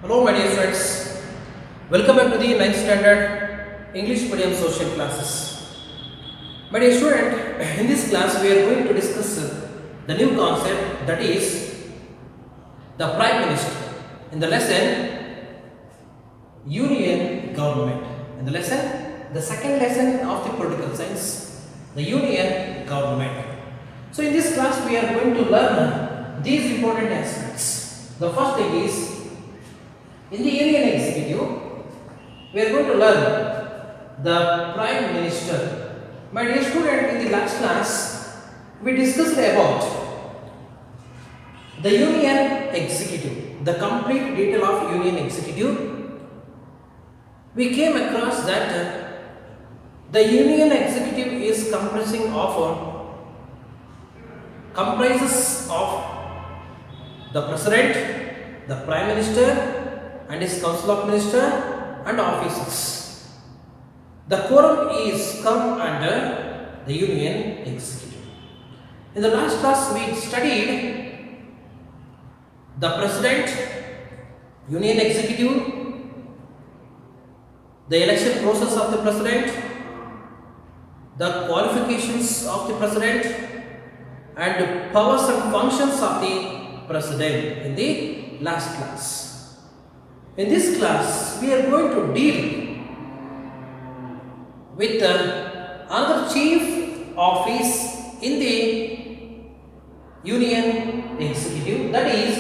Hello my dear friends, welcome back to the 9th standard English medium social classes. My dear student, in this class we are going to discuss the new concept, that is the Prime Minister. In the lesson, Union Government. In the lesson, the second lesson of the political science, the Union Government. So in this class we are going to learn these important aspects. The first thing is, in the Union Executive, we are going to learn the Prime Minister. My dear student, in the last class, we discussed about the Union Executive, the complete detail of Union Executive. We came across that the Union Executive is comprises of the President, the Prime Minister, and his Council of Ministers and officers. The quorum is come under the Union Executive. In the last class we studied the President, Union Executive, the election process of the President, the qualifications of the President, and powers and functions of the President in the last class. In this class, we are going to deal with another chief office in the Union Executive, that is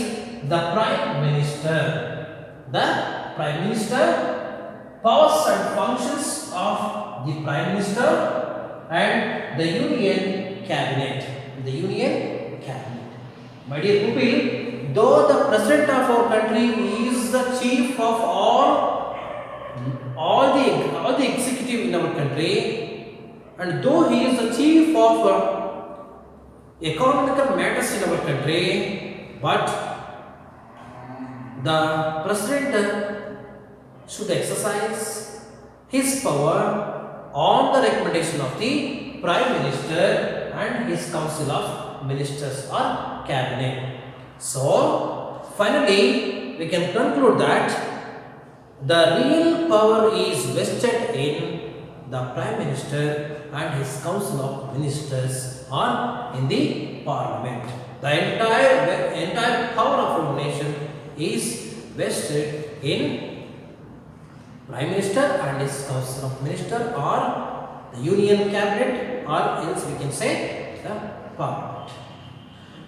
the Prime Minister. The Prime Minister, powers and functions of the Prime Minister and the Union Cabinet. The Union Cabinet. My dear pupil, though the President of our country is the chief of all the executive in our country, and though he is the chief of economical matters in our country, but the President should exercise his power on the recommendation of the Prime Minister and his Council of Ministers or Cabinet. So, finally, we can conclude that the real power is vested in the Prime Minister and his Council of Ministers or in the Parliament. The entire power of our nation is vested in Prime Minister and his Council of Ministers or the Union Cabinet, or else we can say the Parliament.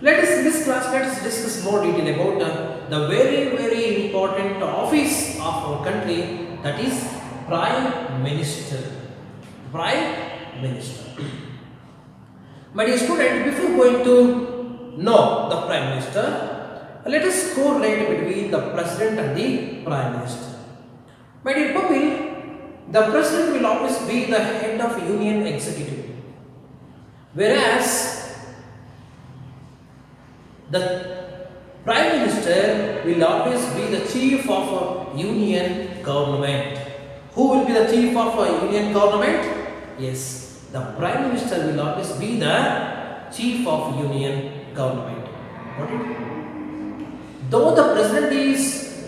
In this class, let us discuss more detail about the very important office of our country, that is Prime Minister. Prime Minister. My dear student, before going to know the Prime Minister, let us correlate between the President and the Prime Minister. My dear pupil, the President will always be the head of Union Executive, whereas the Prime Minister will always be the chief of a Union Government. Who will be the chief of a Union Government? Yes, the Prime Minister will always be the chief of Union Government. Got it? Though the President is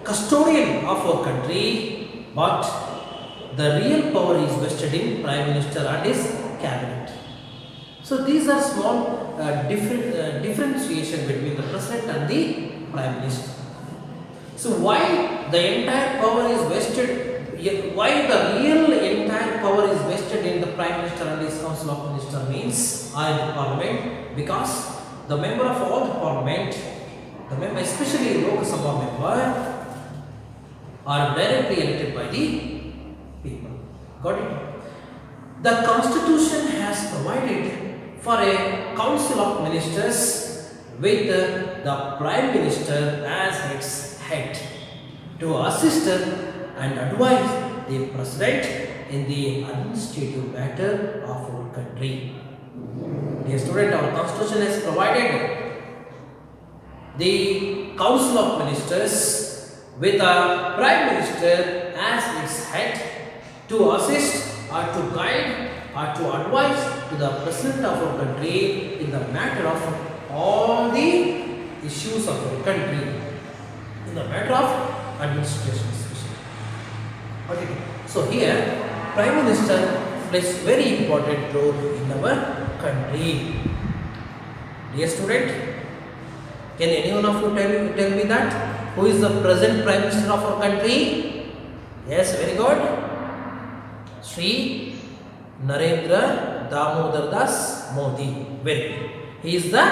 custodian of our country, but the real power is vested in Prime Minister and his Cabinet. So these are small differentiation between the President and the Prime Minister. So why the entire power is vested, why the real entire power is vested in the Prime Minister and his Council of Ministers means in the Parliament? Because the member of all the Parliament, especially Lok Sabha member, are directly elected by the people. Got it? The Constitution has provided for a Council of Ministers with the Prime Minister as its head to assist and advise the President in the administrative matter of our country. Dear student, our Constitution has provided the Council of Ministers with a Prime Minister as its head to assist or to guide or to advise to the President of our country in the matter of all the issues of our country. In the matter of administration especially. Okay. So here Prime Minister plays very important role in our country. Dear student, can anyone of you tell me that who is the present Prime Minister of our country? Yes, very good. Sri Narendra Damodar Das Modi. Very good. He is the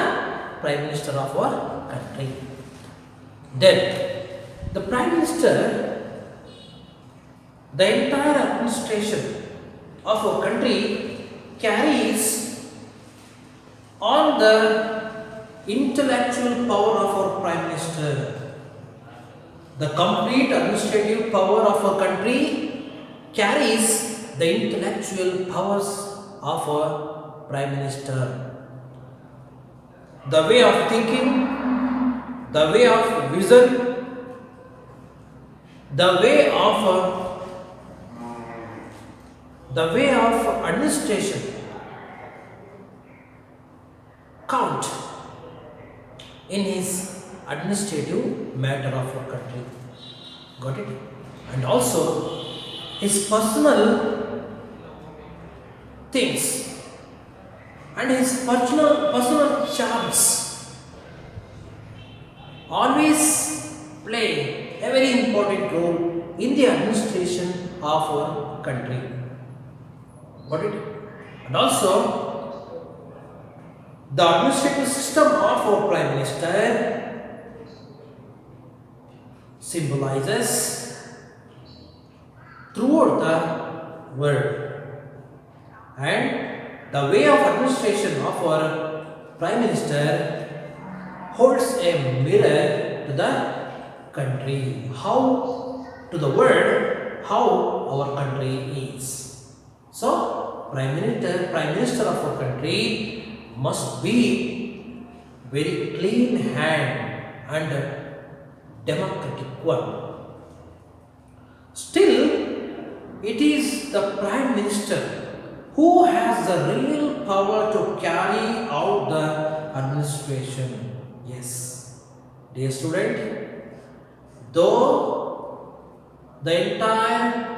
Prime Minister of our country. Then the Prime Minister, the entire administration of our country carries on the intellectual power of our Prime Minister. The complete administrative power of our country carries the intellectual powers of our Prime Minister. The way of thinking, the way of vision, the way of administration count in his administrative matter of our country. Got it? And also his personal things and his personal charms always play a very important role in the administration of our country. Got it? And also the administrative system of our Prime Minister symbolizes throughout the world, and the way of administration of our Prime Minister holds a mirror to the country, how to the world, how our country is. So Prime Minister of our country must be very clean hand and democratic one. Still, it is the Prime Minister who has the real power to carry out the administration. Yes, dear student, though the entire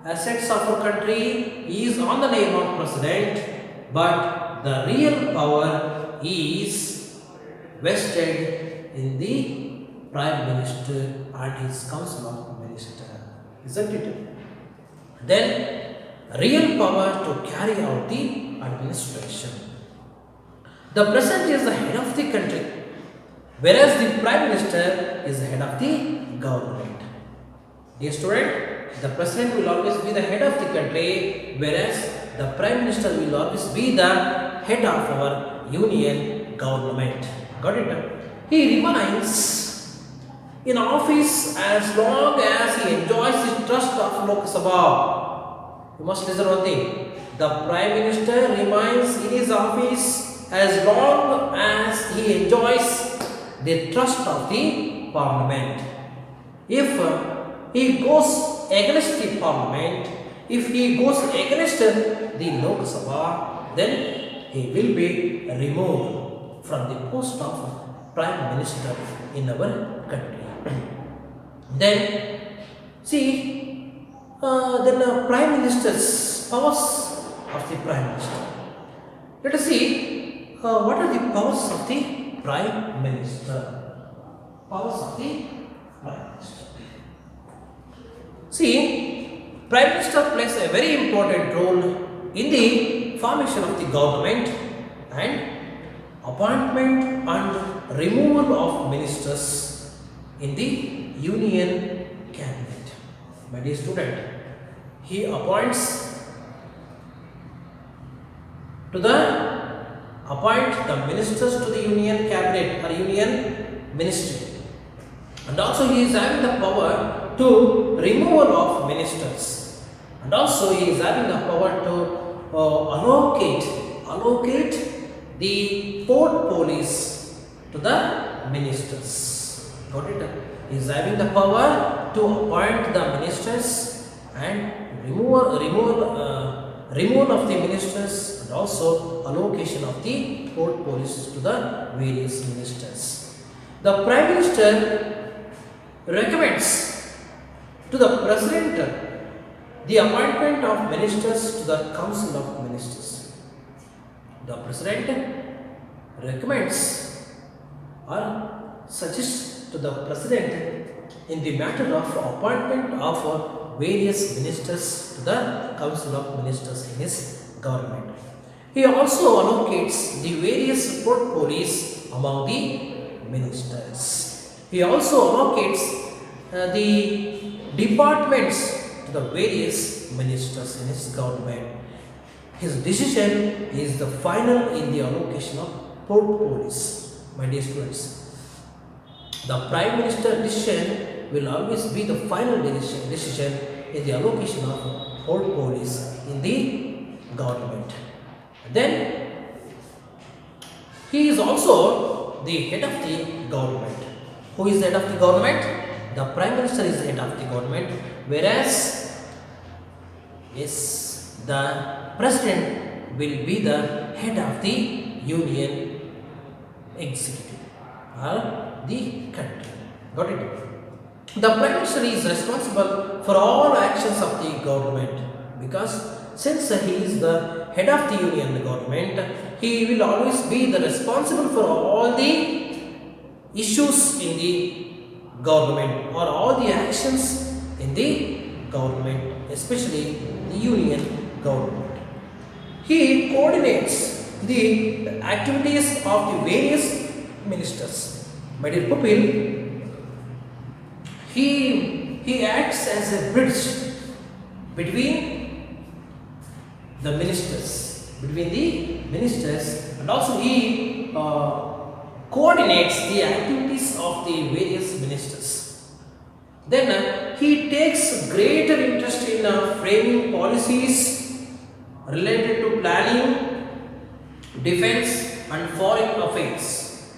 assets of our country is on the name of President, but the real power is vested in the Prime Minister and his Council of Ministers. Isn't it? Then real power to carry out the administration. The President is the head of the country, whereas the Prime Minister is the head of the government. Dear student, the President will always be the head of the country, whereas the Prime Minister will always be the head of our union government. Got it? He remains in office as long as he enjoys the trust of Lok Sabha. You must listen one thing. The Prime Minister remains in his office as long as he enjoys the trust of the Parliament. If he goes against the Parliament, if he goes against the Lok Sabha, then he will be removed from the post of Prime Minister in our country. Then, see, then Prime Minister's powers of the Prime Minister. Let us see what are the powers of the Prime Minister. Powers of the Prime Minister. See, Prime Minister plays a very important role in the formation of the government and appointment and removal of ministers in the Union Cabinet. My dear student, he appoints appoint the ministers to the Union Cabinet or Union Ministry, and also he is having the power to removal of ministers, and also he is having the power to allocate the portfolios to the ministers. Got it? He is having the power to appoint the ministers and removal of the ministers, and also allocation of the portfolios to the various ministers. The Prime Minister recommends to the President the appointment of ministers to the Council of Ministers. The President recommends or suggests to the President in the matter of appointment of various ministers to the Council of Ministers in his government. He also allocates the various portfolios among the ministers. He also allocates the departments to the various ministers in his government. His decision is the final in the allocation of portfolios. My dear students, the Prime Minister decision will always be the final decision in the allocation of portfolios in the government. Then he is also the head of the government. Who is the head of the government? The Prime Minister is the head of the government, whereas the President will be the head of the Union Executive or the country. Got it? The Prime Minister is responsible for all actions of the government, because since he is the head of the Union government, he will always be the responsible for all the issues in the government or all the actions in the government, especially the Union government. He coordinates the activities of the various ministers. My dear pupil, he acts as a bridge between the ministers, and also he coordinates the activities of the various ministers. Then he takes greater interest in framing policies related to planning, defense and foreign affairs.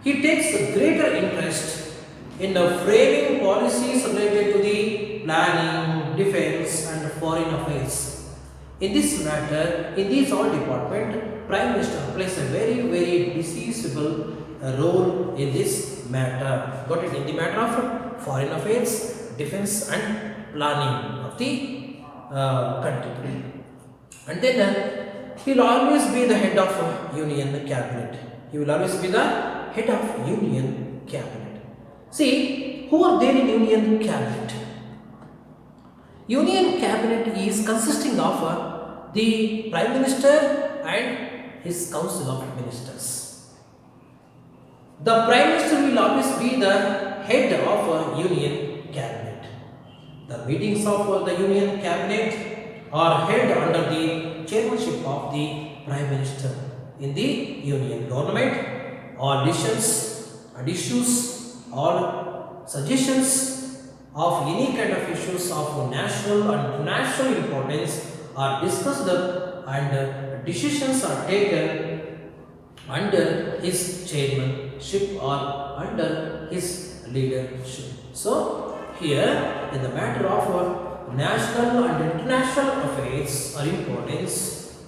He takes greater interest in framing policies related to the planning, defense and foreign affairs. In this matter, in these all department, Prime Minister plays a very, very decisive role in this matter. Got it? In the matter of foreign affairs, defense and planning of the country. And then he will always be the head of Union Cabinet. He will always be the head of Union Cabinet. See, who are there in Union Cabinet? Union Cabinet is consisting of the Prime Minister and his Council of Ministers. The Prime Minister will always be the head of Union Cabinet. The meetings of the Union Cabinet are held under the chairmanship of the Prime Minister. In the Union government, all decisions and issues, all suggestions of any kind of issues of national and international importance are discussed and decisions are taken under his chairmanship or under his leadership. So here in the matter of national and international affairs or importance,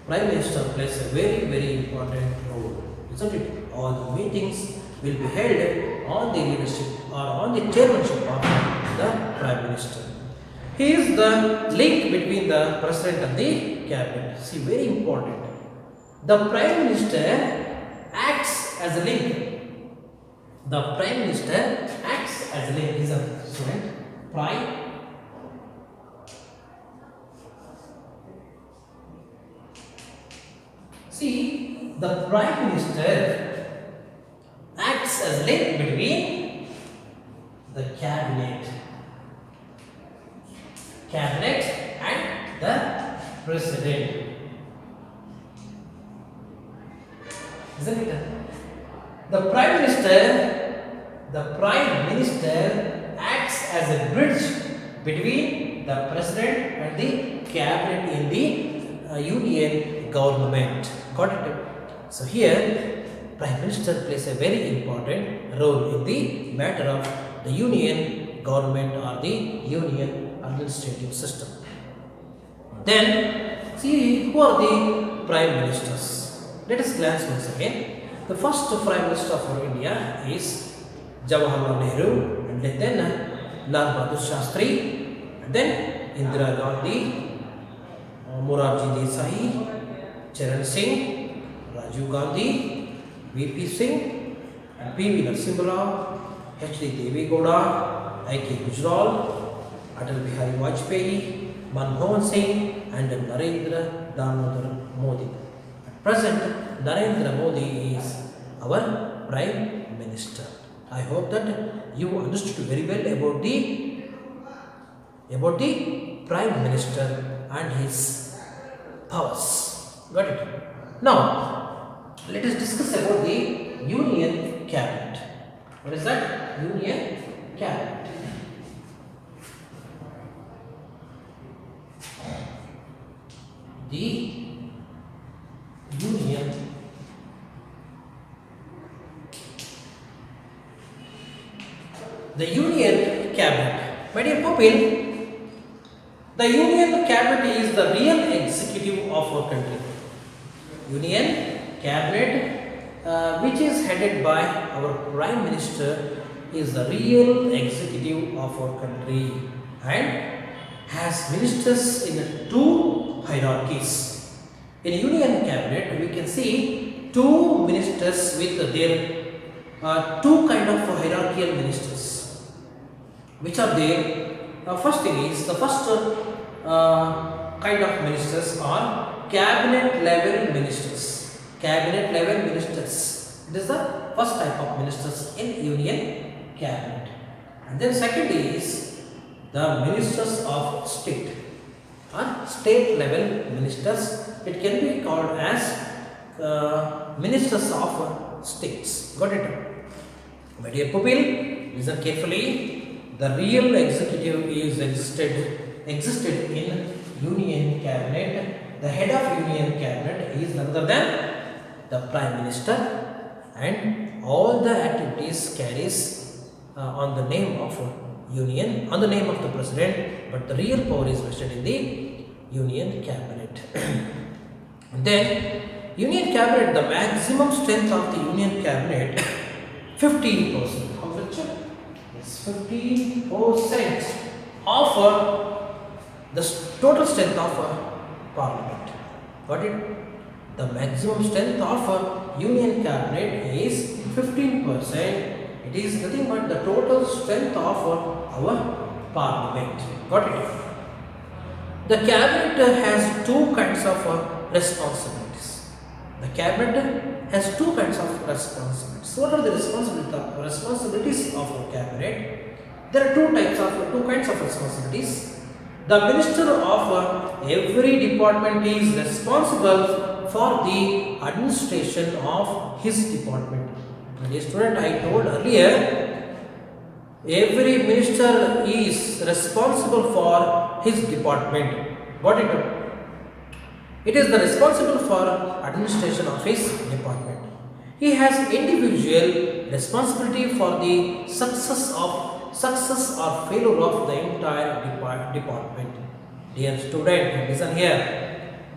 Prime Minister plays a very, very important role, isn't it? All the meetings will be held on the leadership or on the chairmanship of the Prime Minister. He is the link between the President and the Cabinet. See, very important. The Prime Minister acts as a link. The Prime Minister acts as a link. Is a student. Prime. See, the Prime Minister acts as a link between the cabinet and the President. Isn't it? The Prime Minister acts as a bridge between the President and the cabinet in the Union government. Got it? So here Prime Minister plays a very important role in the matter of the Union government or the Union administrative system. Then see, who are the Prime Ministers? Let us glance once again. The first Prime Minister of India is Jawaharlal Nehru, and then Lal Bahadur Shastri, and then Indira Gandhi, Morarji Desai, Charan Singh, Rajiv Gandhi, VP Singh, and PV Narasimha Rao, H.D. Deve Gowda, I.K. Gujral, Atal Bihari Vajpayee, Manmohan Singh, and Narendra Damodar Modi. At present, Narendra Modi is our Prime Minister. I hope that you understood very well about the Prime Minister and his powers. Got it? Now, let us discuss about the Union Cabinet. What is that? Union Cabinet. The Union Cabinet. My dear pupil, the Union Cabinet is the real executive of our country. Union Cabinet, which is headed by our Prime Minister, is the real executive of our country and has ministers in two hierarchies. In Union Cabinet, we can see two ministers with their two kind of hierarchical ministers, which are there. First thing is, the first kind of ministers are cabinet level ministers. Cabinet level ministers. It is the first type of ministers in Union Cabinet. And then second is the ministers of state or state level ministers. It can be called as ministers of states. Got it? My dear pupil, listen carefully. The real executive is existed in Union Cabinet. The head of Union Cabinet is none other than the Prime Minister, and all the activities carries on the name of Union, on the name of the President, but the real power is vested in the Union Cabinet. Then Union Cabinet, the maximum strength of the Union Cabinet, 15%. How much? Yes, 15% of the total strength of Parliament. Got it? The maximum strength of Union Cabinet is 15%. It is nothing but the total strength of our Parliament. Got it? The Cabinet has two kinds of responsibilities. The Cabinet has two kinds of responsibilities. What are the responsibilities of our Cabinet? There are two kinds of responsibilities. The Minister of every department is responsible for the administration of his department. My dear student, I told earlier, every minister is responsible for his department. Got it? It is the responsible for administration of his department. He has individual responsibility for the success or failure of the entire department. Dear student, listen here.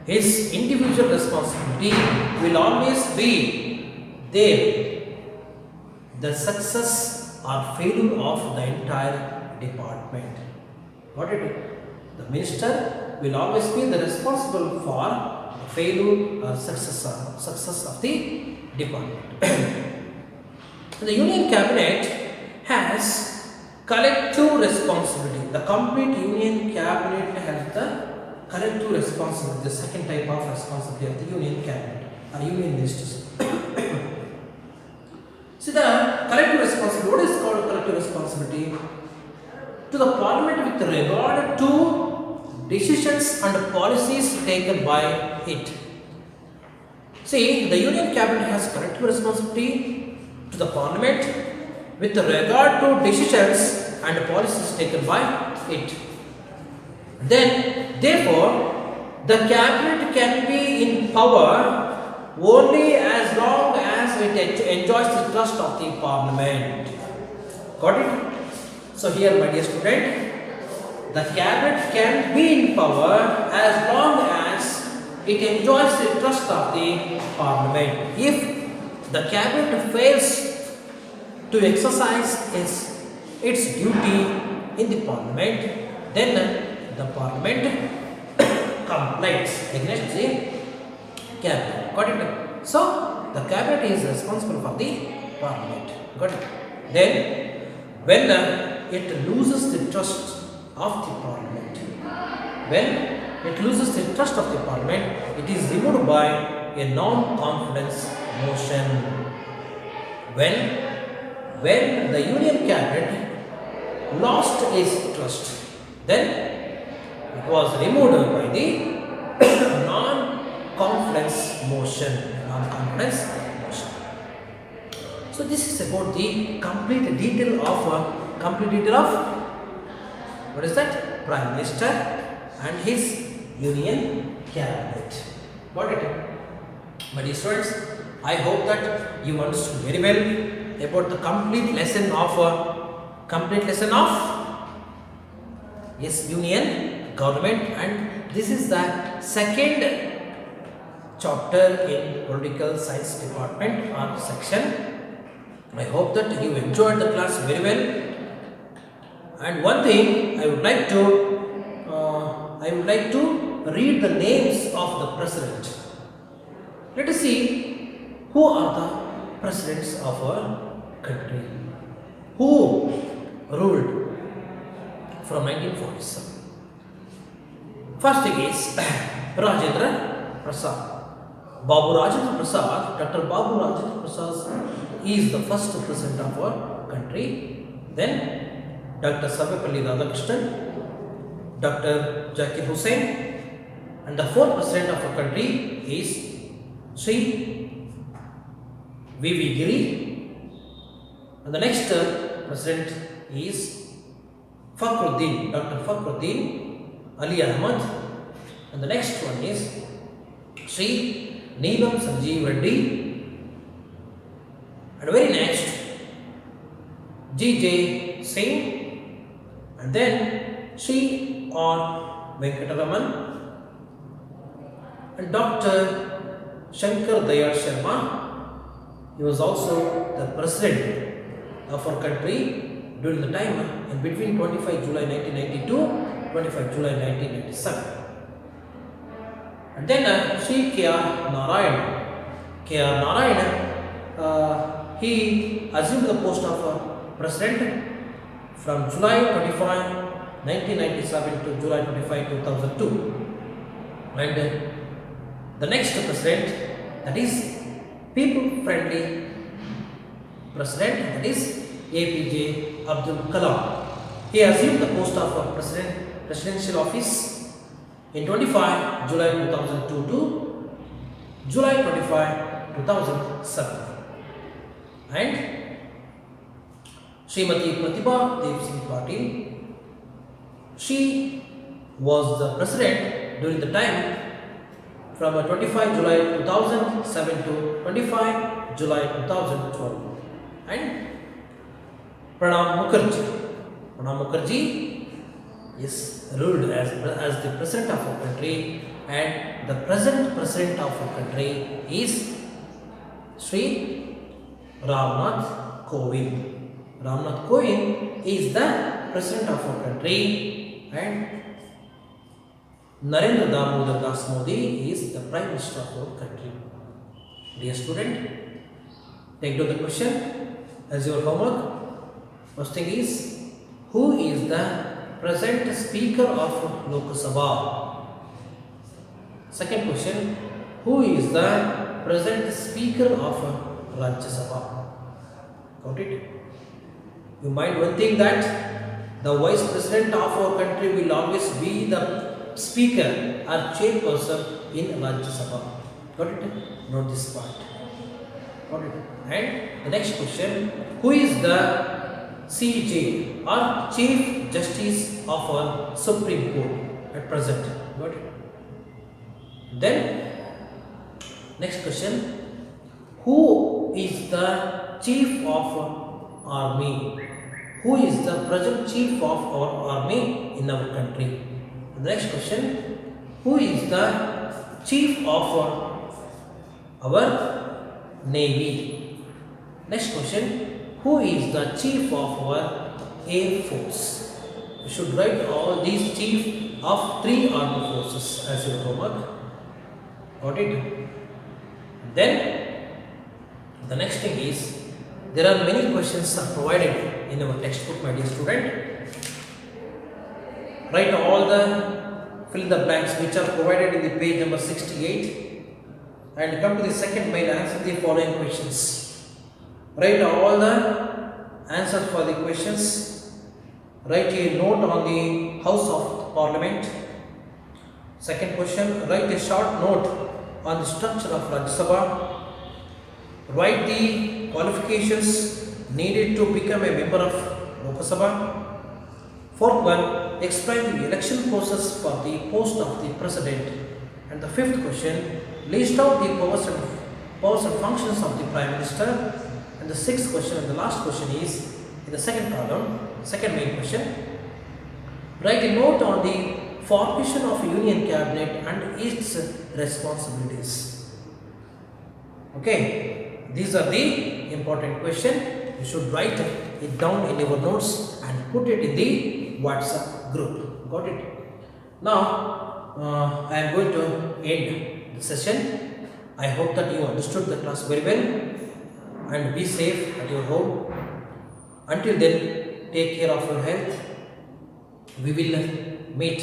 His individual responsibility will always be there. The success or failure of the entire department. Got it? The minister will always be the responsible for the failure or success of the department. The Union Cabinet has collective responsibility. The complete Union Cabinet has the collective responsibility, the second type of responsibility of the Union Cabinet or Union Ministers. See, the collective responsibility, what is called collective responsibility? To the Parliament with regard to decisions and policies taken by it. See, the Union Cabinet has collective responsibility to the Parliament with regard to decisions and policies taken by it. Then, therefore, the Cabinet can be in power only as long as it enjoys the trust of the Parliament. Got it? So here, my dear student, the Cabinet can be in power as long as it enjoys the trust of the Parliament. If the Cabinet fails to exercise its duty in the parliament, then the parliament complains against the cabinet. Got it? So the cabinet is responsible for the parliament. Got it? Then when it loses the trust of the parliament, when it loses the trust of the parliament, it is removed by a non-confidence motion. When the union cabinet lost its trust, then it was removed by the non-confidence motion. So this is about the complete detail of what is that? Prime Minister and his union cabinet. Got it? My dear students, I hope that you understood very well about the complete lesson of union government, and this is the second chapter in political science department or section. I hope that you enjoyed the class very well. And one thing I would like to read the names of the president. Let us see who are the presidents of our country, who ruled from 1947. First thing is Rajendra Prasad. Babu Rajendra Prasad, Dr. Babu Rajendra Prasad is the first president of our country. Then Dr. Sarvepalli Radhakrishnan, Dr. Zakir Hussain, and the fourth president of our country is Sri Vijayachari, and the next president is Fakhruddin, Dr. Fakhruddin Ali Ahmad, and the next one is Sri Neelam Sanjeev Reddy, and very next G.J. Singh, and then Sri R. Venkataraman, and Dr. Shankar Dayal Sharma. He was also the president of our country during the time in between 25 July 1992 25 July 1997. And then Sri K.R. Narayan. K.R. Narayan, he assumed the post of president from July 25, 1997 to July 25, 2002. And the next president, that is people-friendly president, that is APJ Abdul Kalam. He assumed the post of presidential office in 25 July 2002 to July 25, 2007. And Srimati Pratibha Dev Singh Patil, she was the president during the time from 25 July 2007 to 25 July 2012. And Pranab Mukherjee is ruled as the president of our country, and the present president of our country is Sri Ramnath Kovind. Ramnath Kovind is the president of our country, and Narendra Damodar Das Modi is the prime minister of our country. Dear student, take down the question as your homework. First thing is, who is the present speaker of Lok Sabha? Second question, who is the present speaker of Rajya Sabha? Got it? You might one thing that the vice president of our country will always be the speaker or chairperson in Rajya Sabha. Got it? Note this part. Got it? And the next question, who is the CJ or Chief Justice of our Supreme Court at present? Got it? Then next question, who is the Chief of Army? Who is the present Chief of our Army in our country? The next question, who is the Chief of our Navy? Next question, who is the chief of our Air Force? You should write all these chief of 3 armed forces as your homework. Got it? Then the next thing is, there are many questions are provided in our textbook, my dear student. Write all the, fill the blanks which are provided in the page number 68 and come to the second main, answer the following questions. Write all the answers for the questions. Write a note on the House of Parliament. Second question, write a short note on the structure of Rajya Sabha. Write the qualifications needed to become a member of Lok Sabha. Fourth one, explain the election process for the post of the president. And the fifth question, list out the powers and functions of the prime minister. And the sixth question and the last question is in the second column, second main question. Write a note on the formation of union cabinet and its responsibilities. Okay, these are the important questions. You should write it down in your notes and put it in the WhatsApp group. Got it? Now, I am going to end the session. I hope that you understood the class very well and be safe at your home. Until then, take care of your health. We will meet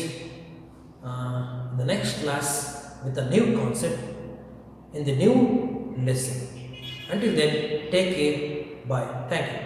in the next class with a new concept in the new lesson. Until then, take care. Bye. Thank you.